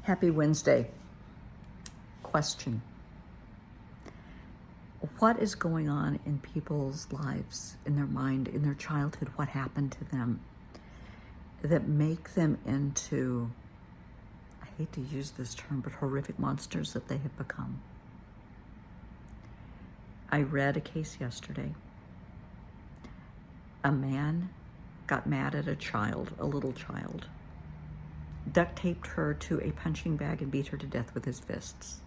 Happy Wednesday. Question. What is going on in people's lives, in their mind, in their childhood? What happened to them that make them into, I hate to use this term, but horrific monsters that they have become? I read a case yesterday. A man got mad at a child, a little child, duct taped her to a punching bag and beat her to death with his fists.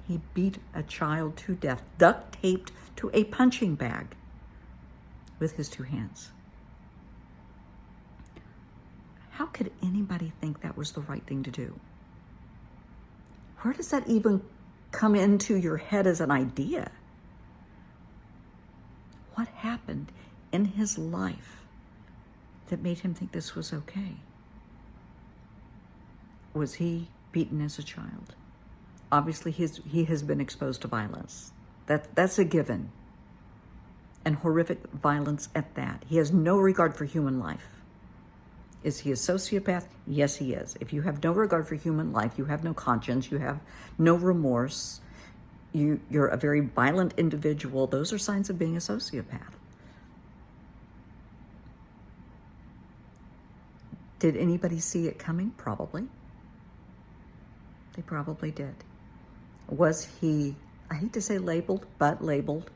He beat a child to death, duct taped to a punching bag with his two hands. How could anybody think that was the right thing to do? Where does that even come into your head as an idea? What happened in his life that made him think this was okay? Was he beaten as a child? Obviously, he has been exposed to violence. That's a given. And horrific violence at that. He has no regard for human life. Is he a sociopath? Yes, he is. If you have no regard for human life, you have no conscience, you have no remorse, you're a very violent individual, those are signs of being a sociopath. Did anybody see it coming? Probably. They probably did. Was he, I hate to say labeled, but labeled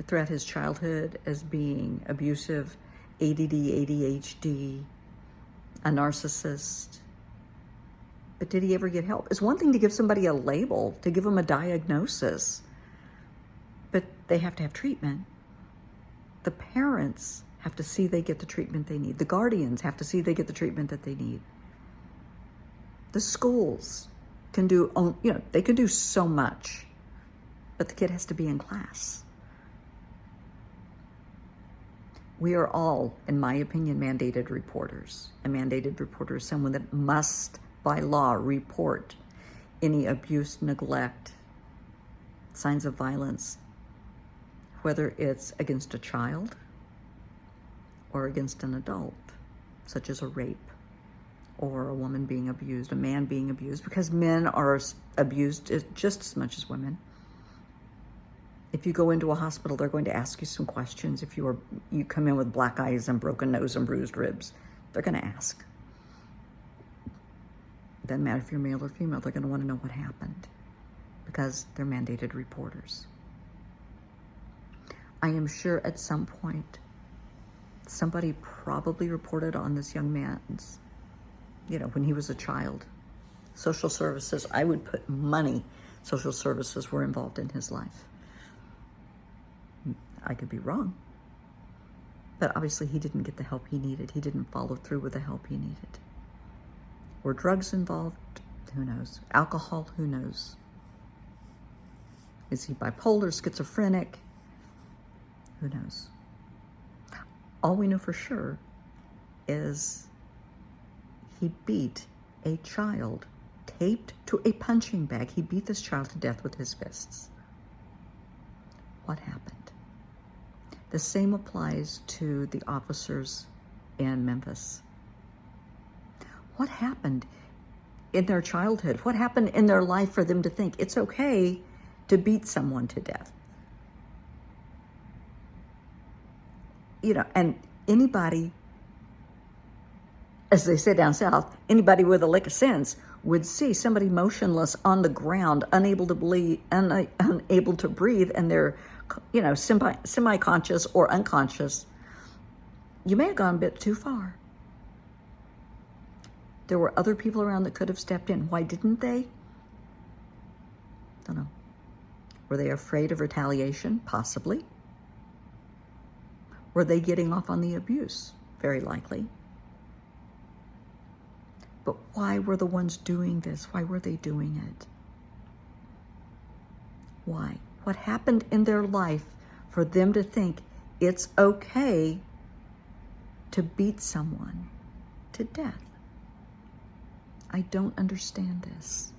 throughout his childhood as being abusive, ADD, ADHD, a narcissist? But did he ever get help? It's one thing to give somebody a label, to give them a diagnosis, but they have to have treatment. The parents have to see they get the treatment they need. The guardians have to see they get the treatment that they need. The schools can do, they can do so much, but the kid has to be in class. We are all, in my opinion, mandated reporters. A mandated reporter is someone that must, by law, report any abuse, neglect, signs of violence, whether it's against a child or against an adult, such as a rape, or a woman being abused, a man being abused, because men are abused just as much as women. If you go into a hospital, they're going to ask you some questions. If you come in with black eyes and broken nose and bruised ribs, they're going to ask. It doesn't matter if you're male or female, they're going to want to know what happened, because they're mandated reporters. I am sure at some point, somebody probably reported on this young man's, when he was a child. Social services, I would put money, social services were involved in his life. I could be wrong. But obviously he didn't get the help he needed. He didn't follow through with the help he needed. Were drugs involved? Who knows? Alcohol? Who knows? Is he bipolar, schizophrenic? Who knows? All we know for sure is he beat a child, taped to a punching bag. He beat this child to death with his fists. What happened? The same applies to the officers in Memphis. What happened in their childhood? What happened in their life for them to think it's okay to beat someone to death? And anybody, as they say down south, anybody with a lick of sense would see somebody motionless on the ground, unable to breathe, and they're, semi-conscious or unconscious. You may have gone a bit too far. There were other people around that could have stepped in. Why didn't they? Don't know. Were they afraid of retaliation? Possibly. Were they getting off on the abuse? Very likely. But why were the ones doing this? Why were they doing it? Why? What happened in their life for them to think it's okay to beat someone to death? I don't understand this.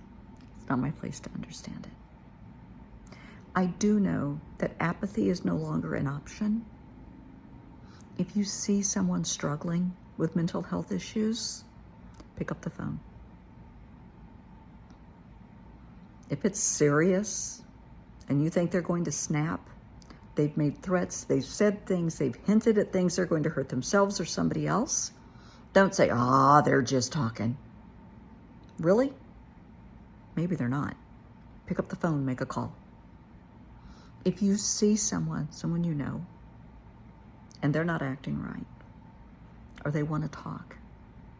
It's not my place to understand it. I do know that apathy is no longer an option. If you see someone struggling with mental health issues, Pick up the phone. If it's serious and you think they're going to snap, they've made threats, they've said things, they've hinted at things, they're going to hurt themselves or somebody else, don't say, they're just talking. Really? Maybe they're not. Pick up the phone, make a call. If you see someone you know, and they're not acting right, or they want to talk,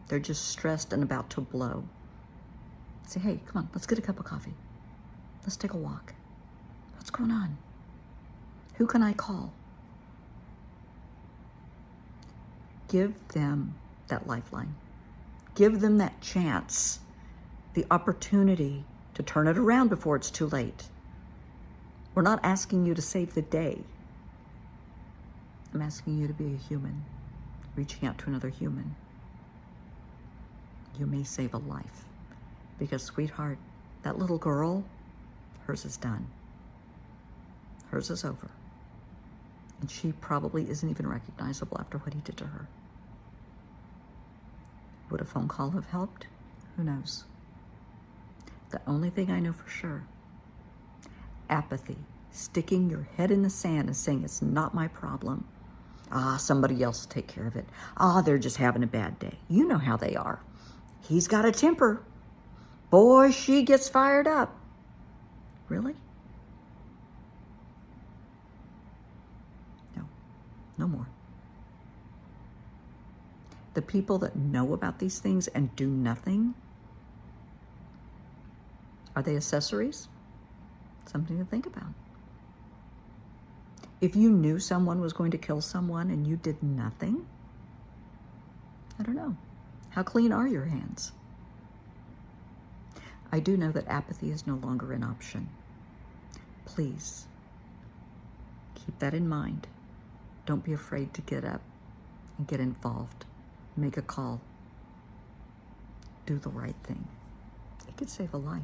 they're just stressed and about to blow, say, hey, come on, let's get a cup of coffee. Let's take a walk. What's going on? Who can I call? Give them that lifeline. Give them that chance, the opportunity to turn it around before it's too late. We're not asking you to save the day. I'm asking you to be a human, reaching out to another human. You may save a life. Because, sweetheart, that little girl, hers is done. Hers is over. And she probably isn't even recognizable after what he did to her. Would a phone call have helped? Who knows? The only thing I know for sure, apathy, sticking your head in the sand and saying it's not my problem. Somebody else will take care of it. They're just having a bad day. You know how they are. He's got a temper. Boy, she gets fired up. Really? No, no more. The people that know about these things and do nothing, are they accessories? Something to think about. If you knew someone was going to kill someone and you did nothing, I don't know. How clean are your hands? I do know that apathy is no longer an option. Please, keep that in mind. Don't be afraid to get up and get involved. Make a call. Do the right thing. It could save a life.